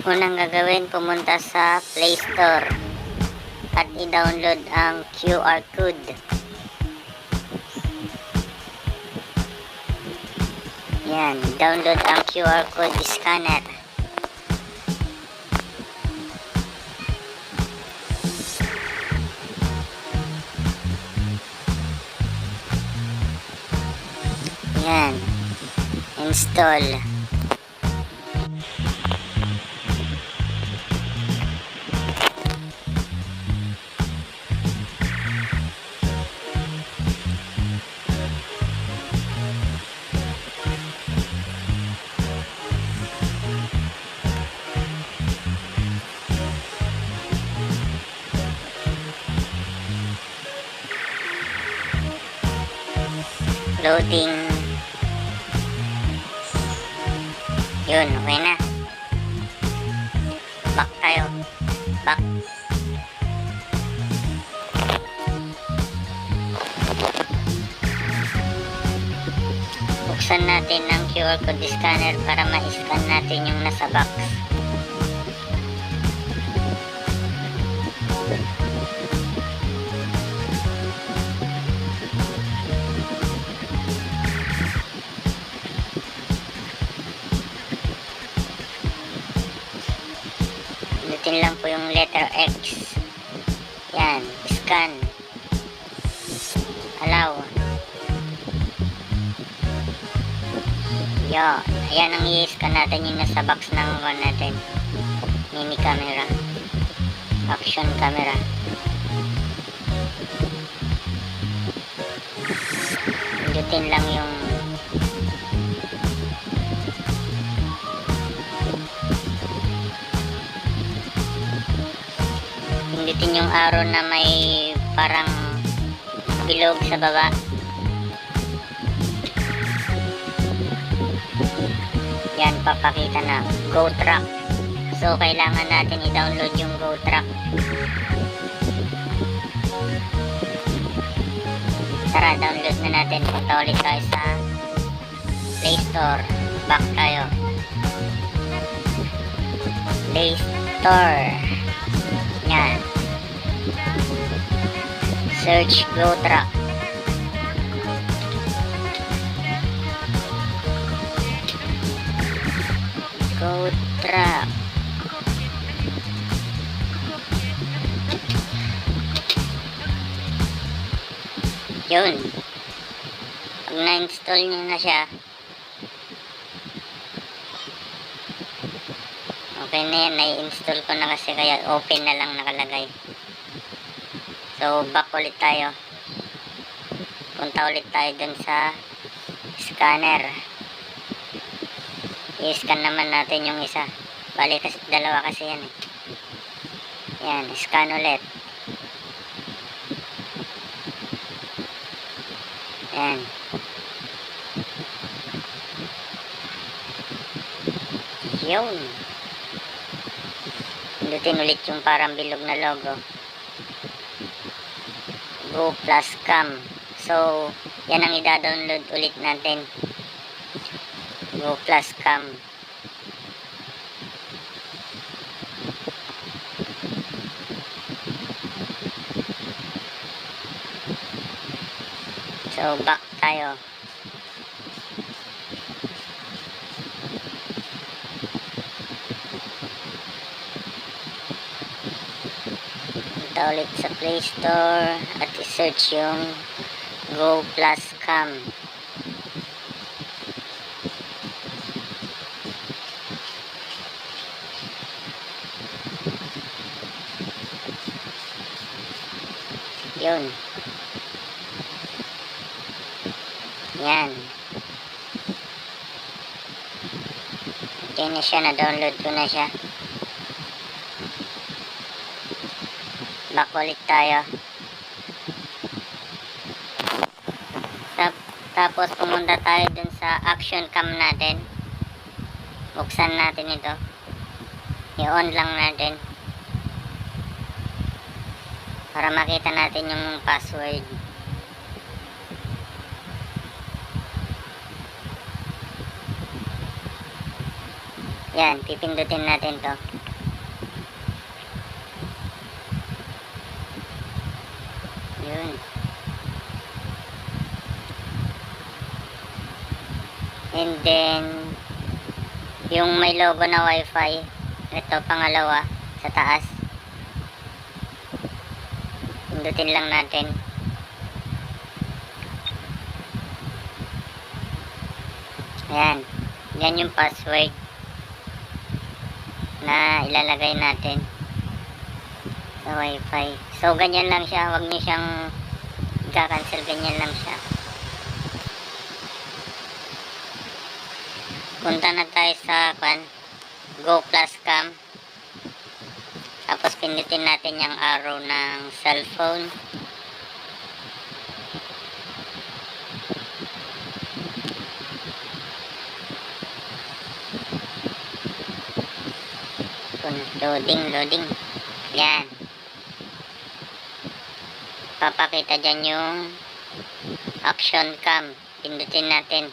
Unang gagawin, pumunta sa Play Store at i-download ang QR code. Yan, download ang QR code scanner. Yan, install. Loading. Yun, okay na. Back tayo. Back. Buksan natin ang QR code scanner para ma-scan natin yung nasa box. Pindutin lang po yung letter X. Yan, scan. Allow. Yo, ayan ang i-scan natin yung nasa box ng one natin. Mini camera. Action camera. Pindutin lang yung pindutin yung arrow na may parang bilog sa baba. Yan, papakita na Go Track. So kailangan natin i-download yung Go Track. Tara, download na natin. Punta ulit tayo sa Play Store. Back tayo. Play Store. Yan. Search Go Track. Go Track. Yun. Pag na-install nyo na siya, okay na yan. Na-install ko na kasi kaya open na lang nakalagay. So, back ulit tayo. Punta ulit tayo dun sa scanner. I-scan naman natin yung isa. Bali kasi dalawa kasi yan eh. Yan, scan ulit. Yan. Yun. Pindutin ulit yung parang bilog na logo. Go plus cam. So, yan ang i-download ulit natin. Go plus cam. So, back tayo. Punta ulit sa Play Store at i-search yung Go plus cam. Yun. Yan. Okay na siya. Na-download ko na siya. Back ulit tayo. Tapos pumunta tayo dun sa action cam natin. Buksan natin ito. I-on lang natin. Para makita natin yung password. Yan, pipindutin natin to. Yun. And then, yung may logo na wifi, ito pangalawa, sa taas. Pindutin lang natin. Ayan. Yan yung password na ilalagay natin sa wifi. So, ganyan lang siya. Huwag niyo siyang i-cancel. Ganyan lang siya. Punta na tayo sa Go Plus Cam. Tapos, pindutin natin yung arrow ng cellphone. Loading. Yan. Papakita dyan yung action cam. Pindutin natin.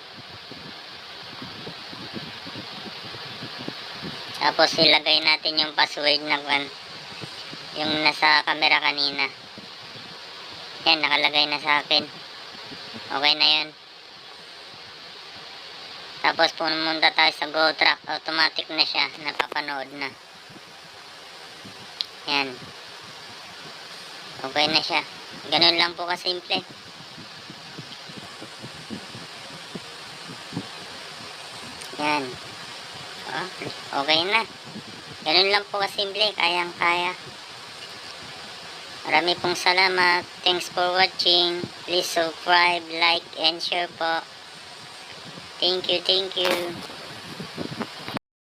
Tapos ilagay natin yung password na yung nasa camera kanina. Yan, nakalagay na sa akin. Okay na yun. Tapos pumunta tayo sa GoTrack. Automatic na siya. Napapanood na. Yan. Okay na siya. Ganun lang po kasimple. Yan. Okay na. Ganun lang po kasimple. Kayang-kaya. Marami pong salamat. Thanks for watching. Please subscribe, like, and share po. Thank you.